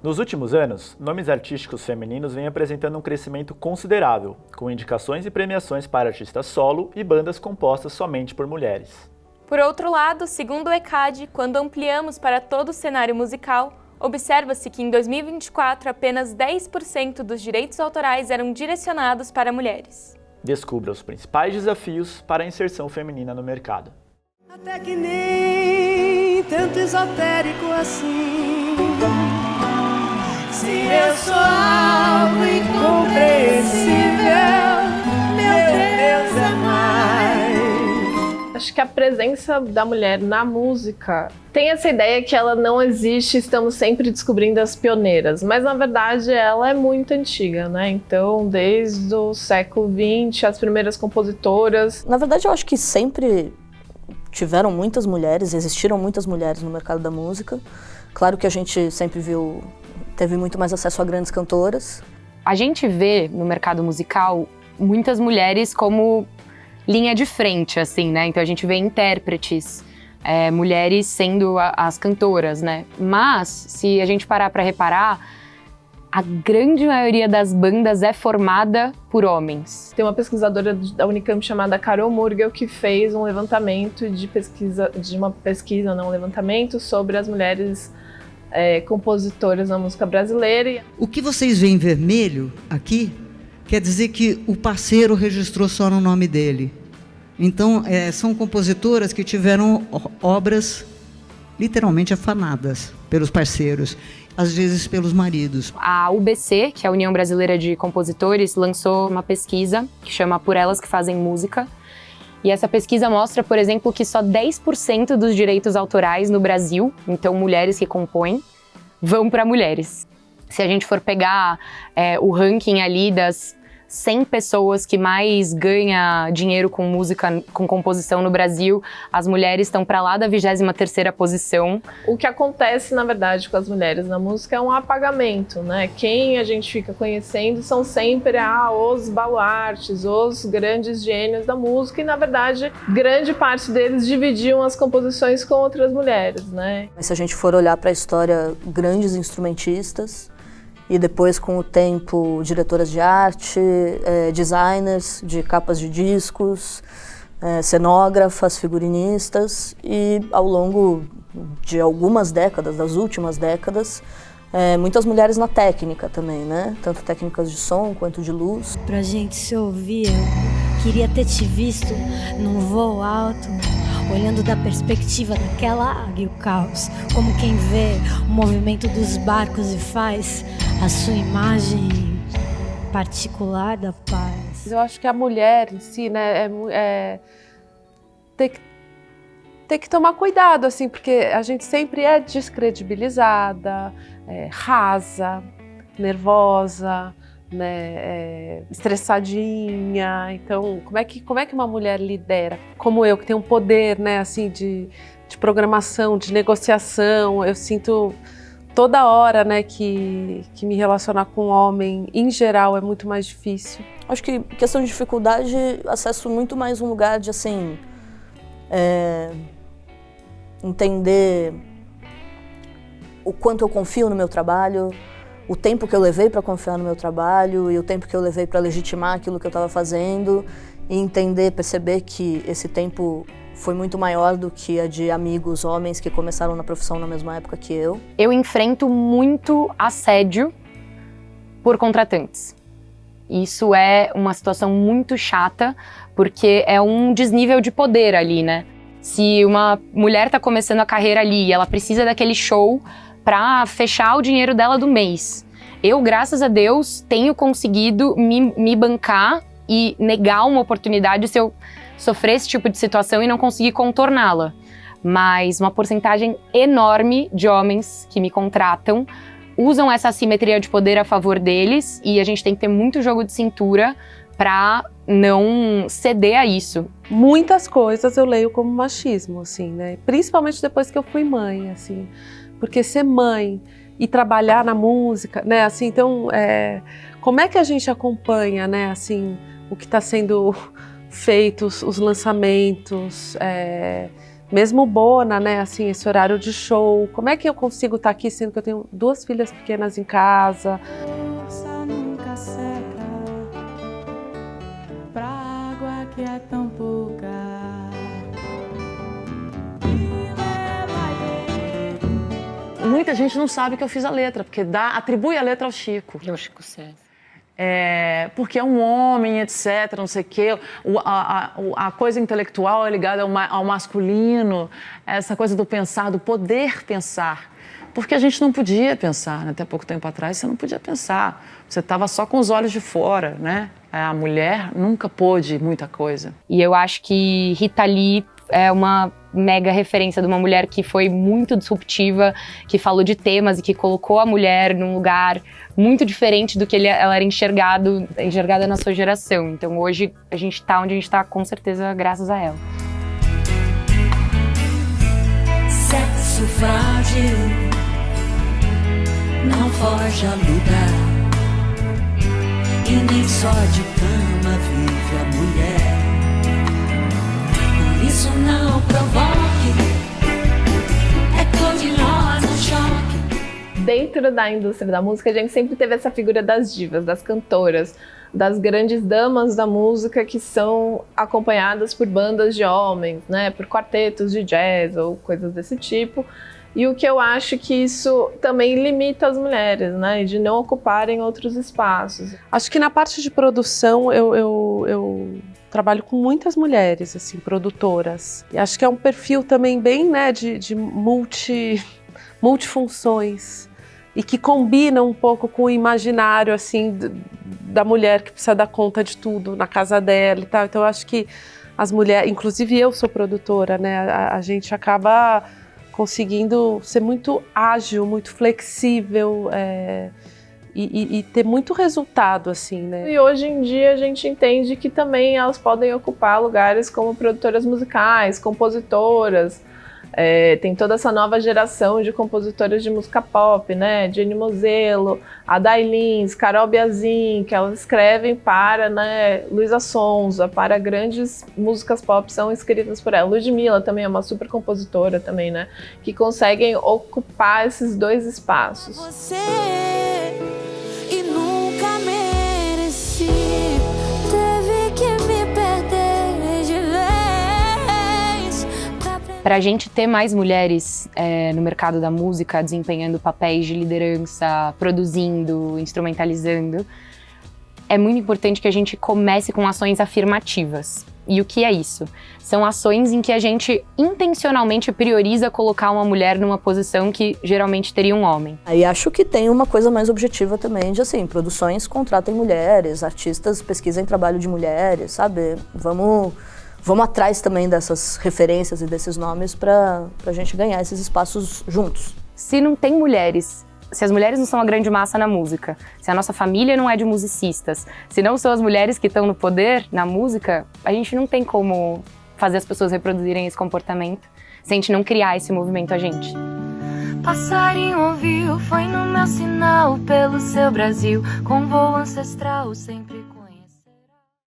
Nos últimos anos, nomes artísticos femininos vêm apresentando um crescimento considerável, com indicações e premiações para artistas solo e bandas compostas somente por mulheres. Por outro lado, segundo o ECAD, quando ampliamos para todo o cenário musical, observa-se que em 2024 apenas 10% dos direitos autorais eram direcionados para mulheres. Descubra os principais desafios para a inserção feminina no mercado. Até que nem tanto esotérico assim. Se eu sou algo incompreensível, meu Deus é mais. Acho que a presença da mulher na música tem essa ideia que ela não existe, estamos sempre descobrindo as pioneiras, mas na verdade ela é muito antiga, né? Então, desde o século XX, as primeiras compositoras. Na verdade, eu acho que sempre tiveram muitas mulheres, existiram muitas mulheres no mercado da música. Claro que a gente sempre teve muito mais acesso a grandes cantoras. A gente vê no mercado musical muitas mulheres como linha de frente, assim, né? Então a gente vê intérpretes, mulheres sendo as cantoras, né? Mas, se a gente parar para reparar, a grande maioria das bandas é formada por homens. Tem uma pesquisadora da Unicamp chamada Carol Murgel que fez um levantamento levantamento sobre as mulheres compositoras na música brasileira. O que vocês veem vermelho aqui quer dizer que o parceiro registrou só no nome dele. Então, são compositoras que tiveram obras literalmente afanadas pelos parceiros, às vezes pelos maridos. A UBC, que é a União Brasileira de Compositores, lançou uma pesquisa que chama Por Elas que Fazem Música. E essa pesquisa mostra, por exemplo, que só 10% dos direitos autorais no Brasil, então mulheres que compõem, vão para mulheres. Se a gente for pegar o ranking ali das 100 pessoas que mais ganha dinheiro com música, com composição no Brasil, as mulheres estão para lá da 23ª posição. O que acontece, na verdade, com as mulheres na música é um apagamento, né? Quem a gente fica conhecendo são sempre os baluartes, os grandes gênios da música e, na verdade, grande parte deles dividiam as composições com outras mulheres, né? Mas se a gente for olhar para a história, grandes instrumentistas, e depois, com o tempo, diretoras de arte, designers de capas de discos, cenógrafas, figurinistas, e ao longo de algumas décadas, das últimas décadas, muitas mulheres na técnica também, né? Tanto técnicas de som quanto de luz. Pra gente se ouvir, eu queria ter te visto num voo alto, olhando da perspectiva daquela águia e o caos, como quem vê o movimento dos barcos e faz a sua imagem particular da paz. Eu acho que a mulher em si, né, tem que tomar cuidado, assim, porque a gente sempre é descredibilizada, rasa, nervosa, né, estressadinha. Então, como é que uma mulher lidera? Como eu, que tenho um poder, né, assim, de programação, de negociação, eu sinto toda hora, né, que me relacionar com um homem, em geral, é muito mais difícil. Acho que questão de dificuldade, acesso muito mais um lugar de, assim, entender o quanto eu confio no meu trabalho, o tempo que eu levei para confiar no meu trabalho e o tempo que eu levei para legitimar aquilo que eu estava fazendo e entender, perceber que esse tempo foi muito maior do que a de amigos homens que começaram na profissão na mesma época que eu. Eu enfrento muito assédio por contratantes. Isso é uma situação muito chata, porque é um desnível de poder ali, né? Se uma mulher tá começando a carreira ali e ela precisa daquele show para fechar o dinheiro dela do mês. Eu, graças a Deus, tenho conseguido me bancar e negar uma oportunidade se eu sofrer esse tipo de situação e não conseguir contorná-la. Mas uma porcentagem enorme de homens que me contratam usam essa assimetria de poder a favor deles e a gente tem que ter muito jogo de cintura para não ceder a isso. Muitas coisas eu leio como machismo, assim, né? Principalmente depois que eu fui mãe, assim. Porque ser mãe e trabalhar na música, né? Assim, então, como é que a gente acompanha, né? Assim, o que está sendo feito, os lançamentos, Mesmo Bona, né, assim, esse horário de show, como é que eu consigo estar aqui sendo que eu tenho 2 filhas pequenas em casa? Força nunca seca pra água que é tão pouca. Muita gente não sabe que eu fiz a letra, porque atribui a letra ao Chico. Ao Chico César. Porque é um homem, etc, não sei o quê. A coisa intelectual é ligada ao masculino, essa coisa do pensar, do poder pensar. Porque a gente não podia pensar, né? Até pouco tempo atrás você não podia pensar. Você estava só com os olhos de fora, né? A mulher nunca pôde muita coisa. E eu acho que Rita Lee é uma mega referência de uma mulher que foi muito disruptiva, que falou de temas e que colocou a mulher num lugar muito diferente do que ela era enxergada na sua geração. Então hoje a gente tá onde a gente tá, com certeza, graças a ela. Sexo frágil, não foge à luta, e nem só de cama vive a mulher. Por isso não provoque, é cor de rosa, choque. Dentro da indústria da música, a gente sempre teve essa figura das divas, das cantoras, das grandes damas da música que são acompanhadas por bandas de homens, né, por quartetos de jazz ou coisas desse tipo. E o que eu acho que isso também limita as mulheres, né, de não ocuparem outros espaços. Acho que na parte de produção eu trabalho com muitas mulheres, assim, produtoras. E acho que é um perfil também bem, né, de multifunções e que combina um pouco com o imaginário, assim, da mulher que precisa dar conta de tudo na casa dela e tal. Então eu acho que as mulheres, inclusive eu sou produtora, né, a gente acaba conseguindo ser muito ágil, muito flexível e ter muito resultado, assim, né? E hoje em dia a gente entende que também elas podem ocupar lugares como produtoras musicais, compositoras. Tem toda essa nova geração de compositoras de música pop, né? Jenny Mozelo, Ada Lins, Carol Biazin, que elas escrevem para, né, Luísa Sonza, para grandes músicas pop, são escritas por ela. Ludmilla também é uma super compositora também, né? Que conseguem ocupar esses dois espaços. Você e nunca mereci, teve que me perder de vez. Para a gente ter mais mulheres no mercado da música, desempenhando papéis de liderança, produzindo, instrumentalizando, é muito importante que a gente comece com ações afirmativas. E o que é isso? São ações em que a gente intencionalmente prioriza colocar uma mulher numa posição que geralmente teria um homem. Aí acho que tem uma coisa mais objetiva também de, assim, produções contratem mulheres, artistas pesquisem trabalho de mulheres, sabe? Vamos atrás também dessas referências e desses nomes para a gente ganhar esses espaços juntos. Se não tem mulheres, se as mulheres não são a grande massa na música, se a nossa família não é de musicistas, se não são as mulheres que estão no poder na música, a gente não tem como fazer as pessoas reproduzirem esse comportamento se a gente não criar esse movimento a gente. Passarinho ouviu, foi no meu sinal pelo seu Brasil, com voo ancestral sempre.